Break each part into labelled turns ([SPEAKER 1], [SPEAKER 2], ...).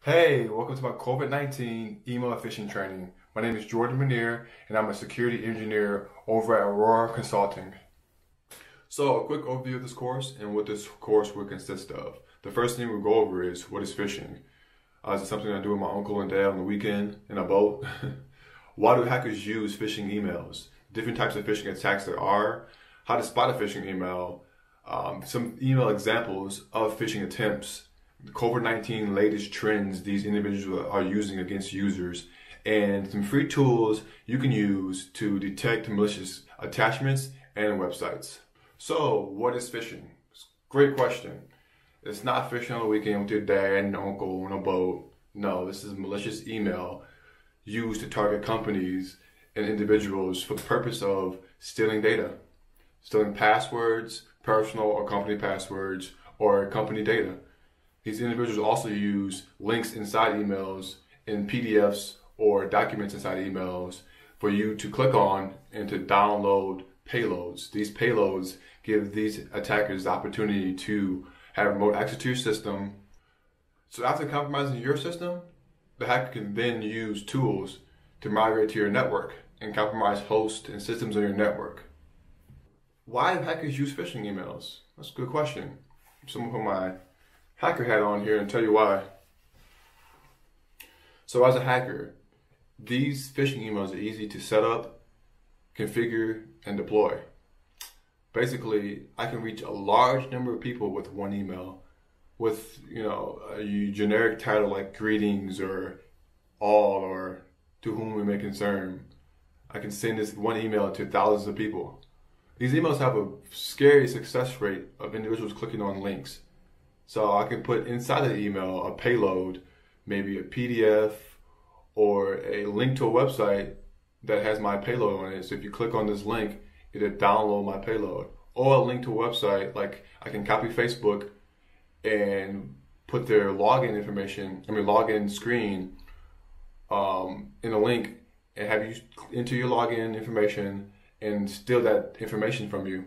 [SPEAKER 1] Hey, welcome to my COVID-19 email phishing training. My name is Jordan Manier, and I'm a security engineer over at Aurora Consulting. So, a quick overview of this course and what this course will consist of. The first thing we'll go over is what is phishing. Is it something I do with my uncle and dad on the weekend in a boat? Why do hackers use phishing emails? Different types of phishing attacks there are. How to spot a phishing email. Some email examples of phishing attempts. COVID-19 latest trends these individuals are using against users, and some free tools you can use to detect malicious attachments and websites. So, what is phishing? Great question. It's not phishing on the weekend with your dad and uncle on a boat. No, this is malicious email used to target companies and individuals for the purpose of stealing data, stealing passwords, personal or company passwords, or company data. These individuals also use links inside emails in PDFs or documents inside emails for you to click on and to download payloads. These payloads give these attackers the opportunity to have remote access to your system. So after compromising your system, the hacker can then use tools to migrate to your network and compromise hosts and systems on your network. Why do hackers use phishing emails? That's a good question. Someone put my hacker hat on here and tell you why. So as a hacker, these phishing emails are easy to set up, configure, and deploy. Basically, I can reach a large number of people with one email with, a generic title like greetings or all or to whom we may concern. I can send this one email to thousands of people. These emails have a scary success rate of individuals clicking on links. So I can put inside the email a payload, maybe a PDF or a link to a website that has my payload on it. So if you click on this link, it'll download my payload. Or a link to a website, like I can copy Facebook and put their login screen in a link and have you enter your login information and steal that information from you.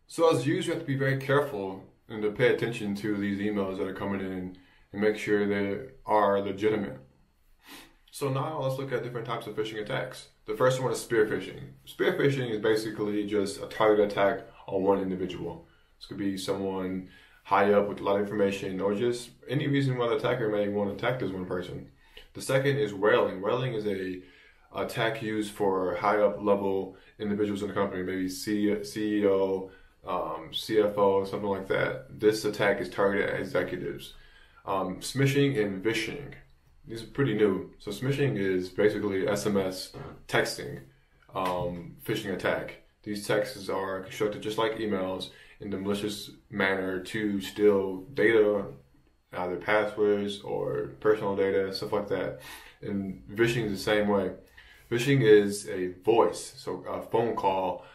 [SPEAKER 1] So as users, you have to be very careful and to pay attention to these emails that are coming in and make sure they are legitimate. So now let's look at different types of phishing attacks. The first one is spear phishing. Spear phishing is basically just a target attack on one individual. This could be someone high up with a lot of information or just any reason why the attacker may want to attack this one person. The second is whaling. Whaling is a attack used for high up level individuals in the company, maybe CEO, CFO, something like that. This attack is targeted at executives. Smishing and vishing. These are pretty new. So smishing is basically SMS texting phishing attack. These texts are constructed just like emails in the malicious manner to steal data, either passwords or personal data, stuff like that. And vishing is the same way. Vishing is a voice, so a phone call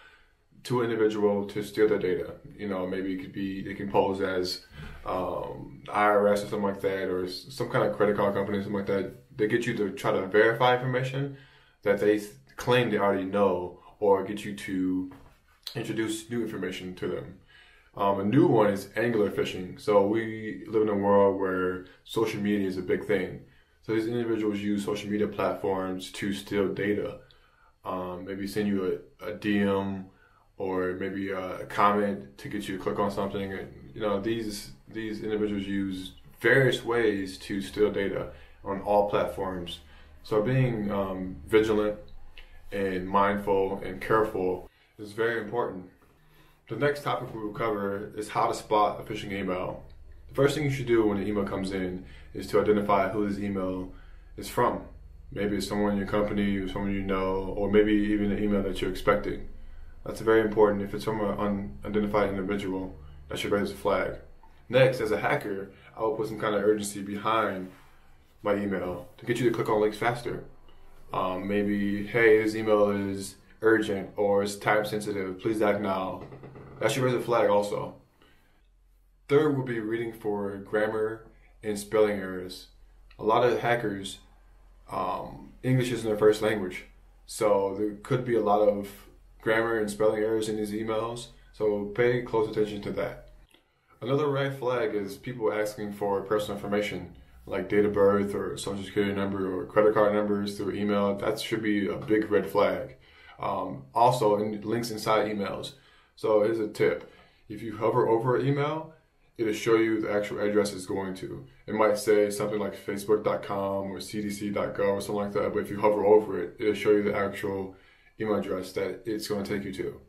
[SPEAKER 1] to an individual to steal their data. Maybe it can pose as IRS or something like that, or some kind of credit card company or something like that. They get you to try to verify information that they claim they already know, or get you to introduce new information to them. A new one is angular phishing. So we live in a world where social media is a big thing. So these individuals use social media platforms to steal data. Maybe send you a DM or maybe a comment to get you to click on something. These individuals use various ways to steal data on all platforms. So being vigilant and mindful and careful is very important. The next topic we will cover is how to spot a phishing email. The first thing you should do when an email comes in is to identify who this email is from. Maybe it's someone in your company or someone you know, or maybe even an email that you're expecting. That's very important. If it's from an unidentified individual, that should raise a flag. Next, as a hacker, I will put some kind of urgency behind my email to get you to click on links faster. Maybe, hey, this email is urgent or it's time sensitive, please act now. That should raise a flag also. Third would be reading for grammar and spelling errors. A lot of hackers, English isn't their first language, so there could be a lot of grammar and spelling errors in these emails, so pay close attention to that. Another red flag is people asking for personal information, like date of birth or social security number or credit card numbers through email, that should be a big red flag. Also, links inside emails. So here's a tip. If you hover over an email, it'll show you the actual address it's going to. It might say something like facebook.com or cdc.gov or something like that, but if you hover over it, it'll show you the actual email address that it's going to take you to.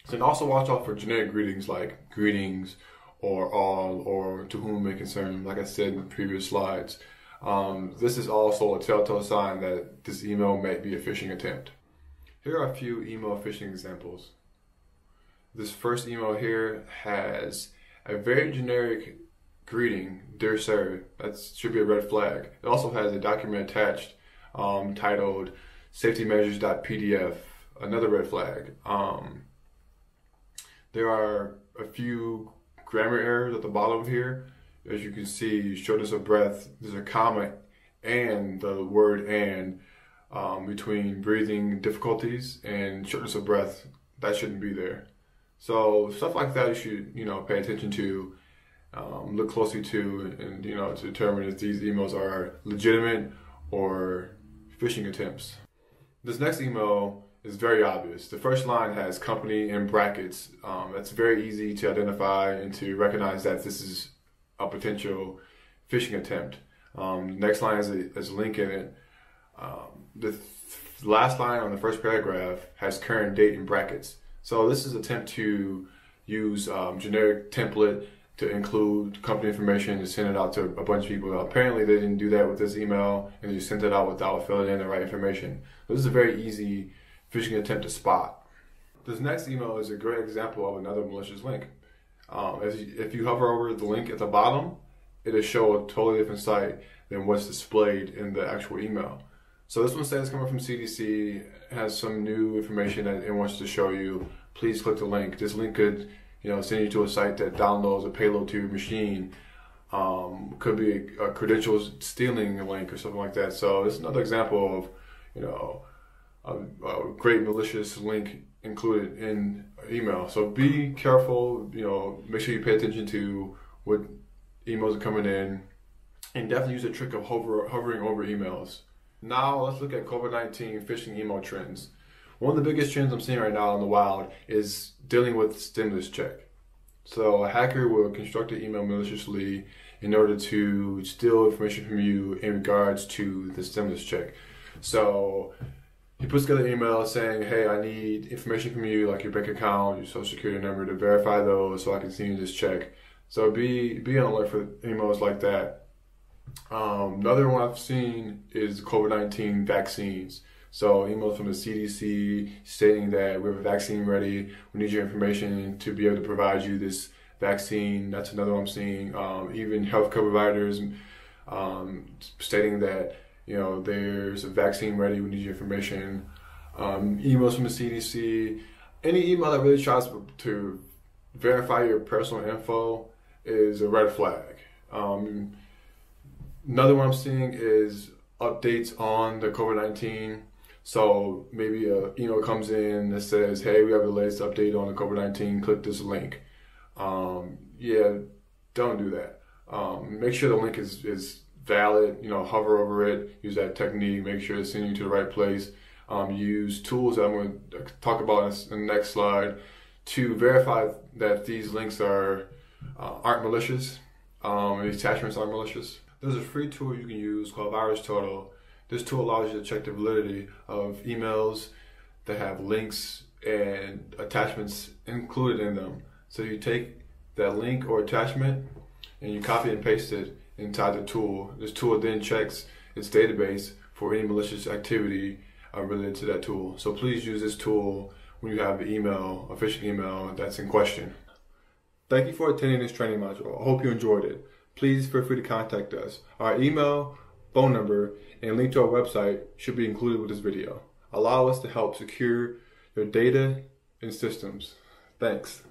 [SPEAKER 1] So also watch out for generic greetings like greetings or all or to whom it may concern, like I said in previous slides. This is also a telltale sign that this email may be a phishing attempt. Here are a few email phishing examples. This first email here has a very generic greeting, dear sir. That should be a red flag. It also has a document attached titled safetymeasures.pdf, another red flag. There are a few grammar errors at the bottom here. As you can see, shortness of breath, there's a comma and the word and between breathing difficulties and shortness of breath. That shouldn't be there. So stuff like that you should, pay attention to, look closely to, and, to determine if these emails are legitimate or phishing attempts. This next email is very obvious. The first line has company in brackets. That's very easy to identify and to recognize that this is a potential phishing attempt. Next line has a link in it. The last line on the first paragraph has current date in brackets. So this is an attempt to use generic template to include company information and send it out to a bunch of people. Apparently they didn't do that with this email and they sent it out without filling in the right information. This is a very easy phishing attempt to spot. This next email is a great example of another malicious link. If you hover over the link at the bottom, it'll show a totally different site than what's displayed in the actual email. So this one says it's coming from CDC, has some new information that it wants to show you. Please click the link. This link could, send you to a site that downloads a payload to your machine. Could be a credentials stealing link or something like that. So it's another example of, a great malicious link included in email. So be careful. Make sure you pay attention to what emails are coming in, and definitely use the trick of hovering over emails. Now let's look at COVID-19 phishing email trends. One of the biggest trends I'm seeing right now in the wild is dealing with stimulus check. So a hacker will construct an email maliciously in order to steal information from you in regards to the stimulus check. So he puts together an email saying, hey, I need information from you, like your bank account, your social security number, to verify those so I can send you this check. So be on alert for emails like that. Another one I've seen is COVID-19 vaccines. So emails from the CDC stating that we have a vaccine ready, we need your information to be able to provide you this vaccine. That's another one I'm seeing. Even healthcare providers stating that there's a vaccine ready, we need your information. Emails from the CDC. Any email that really tries to verify your personal info is a red flag. Another one I'm seeing is updates on the COVID-19. So maybe an email comes in that says, hey, we have the latest update on the COVID-19, click this link. Yeah, don't do that. Make sure the link is valid, hover over it, use that technique, make sure it's sending you to the right place. Use tools that I'm going to talk about in the next slide to verify that these links aren't malicious, these attachments aren't malicious. There's a free tool you can use called VirusTotal. This tool allows you to check the validity of emails that have links and attachments included in them. So you take that link or attachment and you copy and paste it inside the tool. This tool then checks its database for any malicious activity related to that tool. So please use this tool when you have an email, a phishing email that's in question. Thank you for attending this training module. I hope you enjoyed it. Please feel free to contact us. Our email, phone number, and link to our website should be included with this video. Allow us to help secure your data and systems. Thanks.